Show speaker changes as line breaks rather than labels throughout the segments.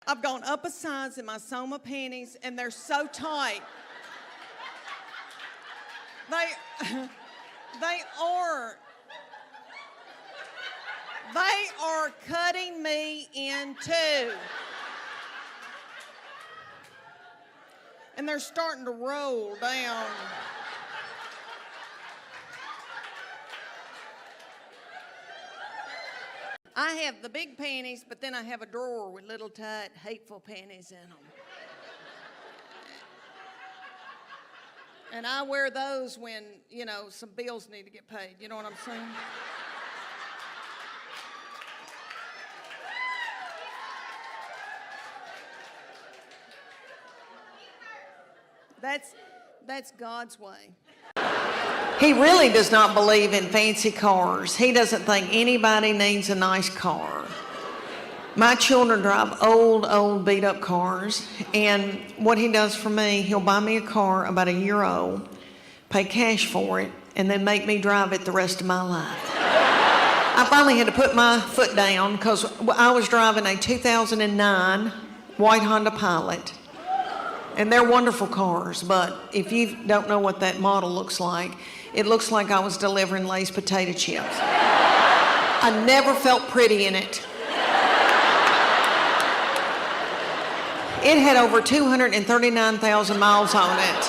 I've gone up a size in my Soma panties, and they're so tight. They are cutting me in two. And they're starting to roll down. I have the big panties, but then I have a drawer with little tight, hateful panties in them. And I wear those when, some bills need to get paid. You know what I'm saying? That's God's way. He really does not believe in fancy cars. He doesn't think anybody needs a nice car. My children drive old, beat-up cars, and what he does for me, he'll buy me a car about a year old, pay cash for it, and then make me drive it the rest of my life. I finally had to put my foot down because I was driving a 2009 white Honda Pilot. And they're wonderful cars, but if you don't know what that model looks like, it looks like I was delivering Lay's potato chips. I never felt pretty in it. It had over 239,000 miles on it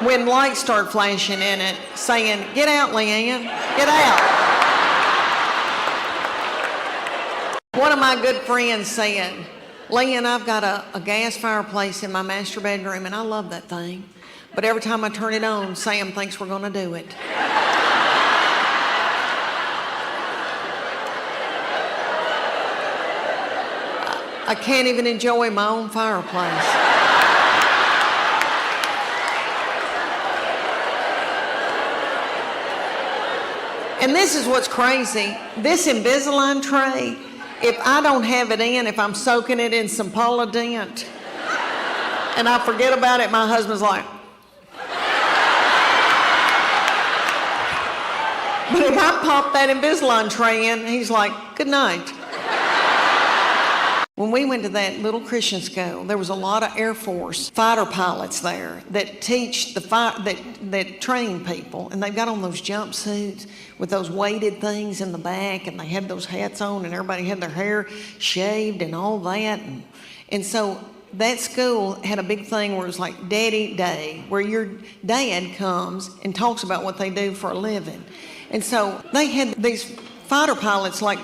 when lights started flashing in it, saying, "Get out, Leanne, get out." One of my good friends said, "Leanne, I've got a gas fireplace in my master bedroom, and I love that thing. But every time I turn it on, Sam thinks we're going to do it." I can't even enjoy my own fireplace. And this is what's crazy. This Invisalign tray, if I don't have it in, if I'm soaking it in some Polident and I forget about it, my husband's like. But if I pop that Invisalign tray in, he's like, "Good night." When we went to that little Christian school, there was a lot of Air Force fighter pilots there that teach that train people, and they've got on those jumpsuits with those weighted things in the back, and they had those hats on, and everybody had their hair shaved and all that, and so that school had a big thing where it was like Daddy Day, where your dad comes and talks about what they do for a living, and so they had these fighter pilots like,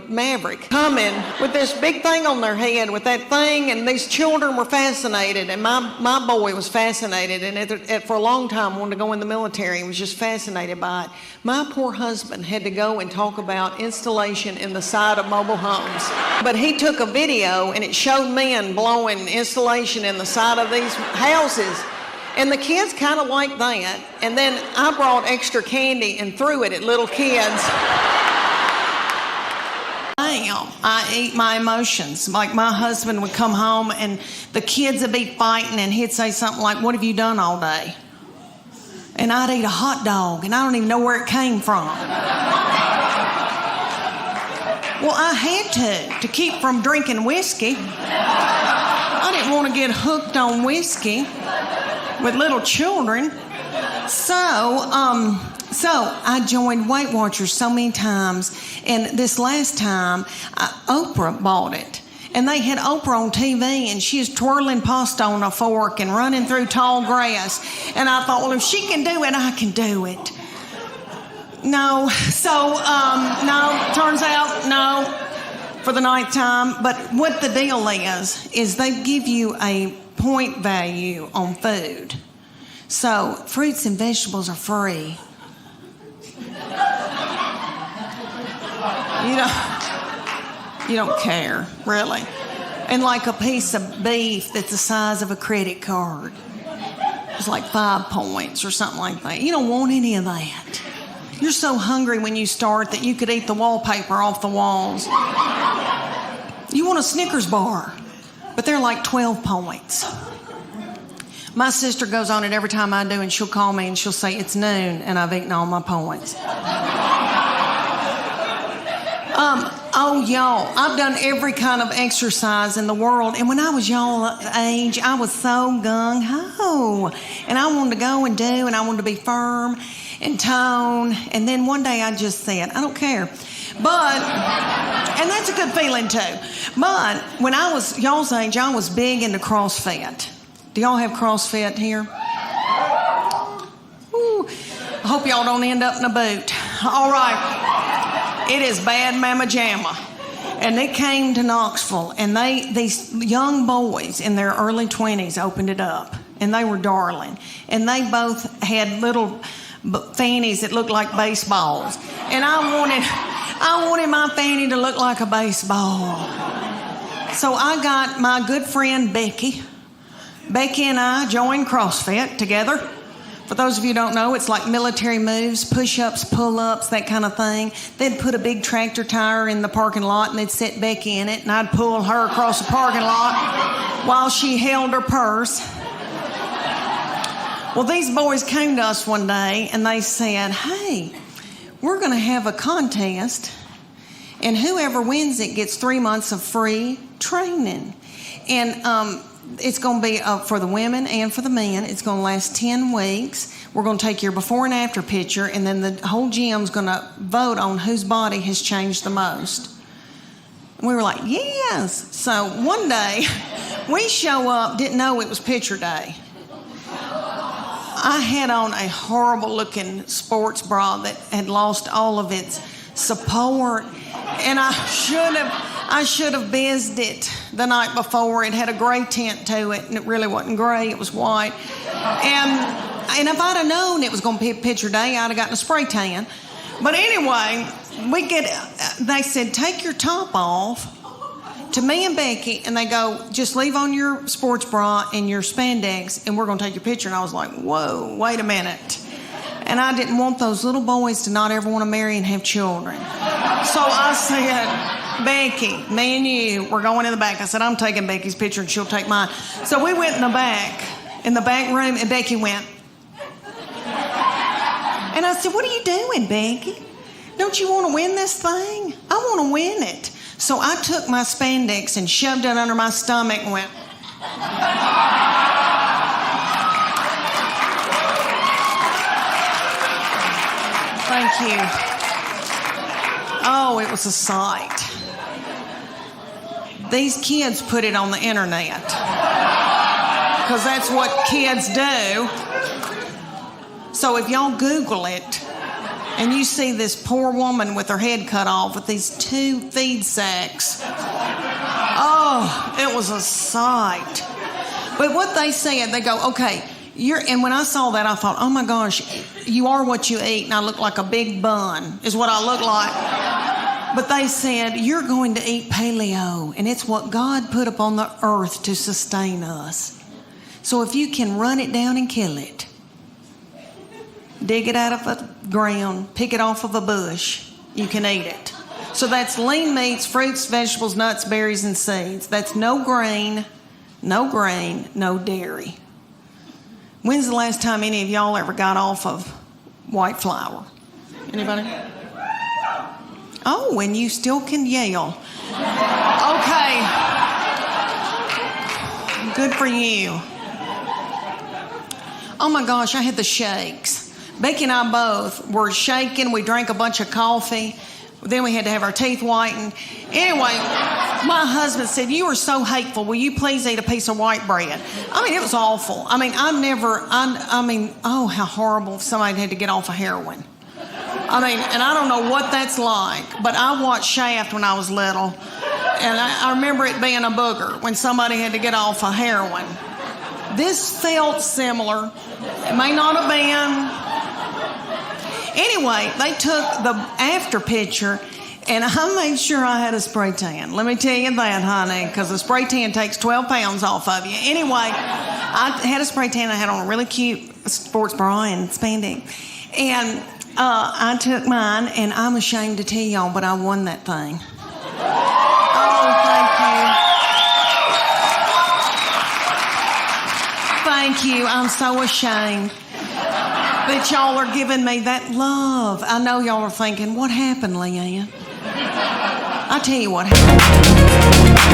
Maverick, coming with this big thing on their head with that thing, and these children were fascinated, and my boy was fascinated, and for a long time wanted to go in the military and was just fascinated by it. My poor husband had to go and talk about installation in the side of mobile homes. But he took a video, and it showed men blowing installation in the side of these houses. And the kids kind of liked that. And then I brought extra candy and threw it at little kids. I eat my emotions. Like my husband would come home and the kids would be fighting and he'd say something like, "What have you done all day?" And I'd eat a hot dog and I don't even know where it came from. Well, I had to keep from drinking whiskey. I didn't want to get hooked on whiskey with little children. So I joined Weight Watchers so many times, and this last time, Oprah bought it. And they had Oprah on TV, and she was twirling pasta on a fork and running through tall grass. And I thought, well, if she can do it, I can do it. No, turns out, no, for the ninth time. But what the deal is they give you a point value on food. So fruits and vegetables are free. You don't care, really. And like a piece of beef that's the size of a credit card. It's like 5 points or something like that. You don't want any of that. You're so hungry when you start that you could eat the wallpaper off the walls. You want a Snickers bar, but they're like 12 points. My sister goes on it every time I do, and she'll call me and she'll say, "It's noon and I've eaten all my points." Oh, y'all, I've done every kind of exercise in the world. And when I was y'all age, I was so gung-ho. And I wanted to go and do, and I wanted to be firm and tone. And then one day I just said, I don't care. But, and that's a good feeling too. But when I was y'all's age, I was big into CrossFit. Do y'all have CrossFit here? Ooh, I hope y'all don't end up in a boot. All right. It is bad mama jamma. And they came to Knoxville, and these young boys in their early 20s opened it up, and they were darling. And they both had little fannies that looked like baseballs. And I wanted my fanny to look like a baseball. So I got my good friend Becky. Becky and I joined CrossFit together. For those of you who don't know, it's like military moves, push-ups, pull-ups, that kind of thing. They'd put a big tractor tire in the parking lot, and they'd set Becky in it, and I'd pull her across the parking lot while she held her purse. Well, these boys came to us one day, and they said, hey, we're going to have a contest, and whoever wins it gets 3 months of free training. And it's going to be for the women and for the men. It's going to last 10 weeks. We're going to take your before and after picture, and then the whole gym's going to vote on whose body has changed the most. And we were like, yes. So one day, we show up, didn't know it was picture day. I had on a horrible-looking sports bra that had lost all of its support, and I should have bizzed it the night before. It had a gray tint to it, and it really wasn't gray. It was white. And if I'd have known it was going to be picture day, I'd have gotten a spray tan. But anyway, they said, take your top off to me and Becky, and they go, just leave on your sports bra and your spandex, and we're going to take your picture. And I was like, whoa, wait a minute. And I didn't want those little boys to not ever want to marry and have children. So I said, Becky, me and you, we're going in the back. I said, I'm taking Becky's picture and she'll take mine. So we went in the back room, and Becky went. And I said, what are you doing, Becky? Don't you want to win this thing? I want to win it. So I took my spandex and shoved it under my stomach and went. Thank you. Oh, it was a sight. These kids put it on the internet because that's what kids do. So if y'all Google it and you see this poor woman with her head cut off with these 2 feed sacks, oh, it was a sight. But what they said, they go, okay, and when I saw that, I thought, oh my gosh, you are what you eat, and I look like a big bun, is what I look like. But they said, you're going to eat paleo, and it's what God put upon the earth to sustain us. So if you can run it down and kill it, dig it out of the ground, pick it off of a bush, you can eat it. So that's lean meats, fruits, vegetables, nuts, berries, and seeds. That's no grain, no dairy. When's the last time any of y'all ever got off of white flour? Anybody? Oh, and you still can yell. Okay. Good for you. Oh my gosh, I had the shakes. Becky and I both were shaking. We drank a bunch of coffee. Then we had to have our teeth whitened. Anyway, my husband said, you are so hateful. Will you please eat a piece of white bread? I mean, it was awful. I mean, oh, how horrible if somebody had to get off of heroin. I mean, and I don't know what that's like, but I watched Shaft when I was little, and I remember it being a booger when somebody had to get off of heroin. This felt similar. It may not have been. Anyway, they took the after picture, and I made sure I had a spray tan. Let me tell you that, honey, because a spray tan takes 12 pounds off of you. Anyway, I had a spray tan. I had on a really cute sports bra and spandex. And I took mine, and I'm ashamed to tell y'all, but I won that thing. Oh, thank you. Thank you. I'm so ashamed that y'all are giving me that love. I know y'all are thinking, what happened, Leanne? I I tell you what happened.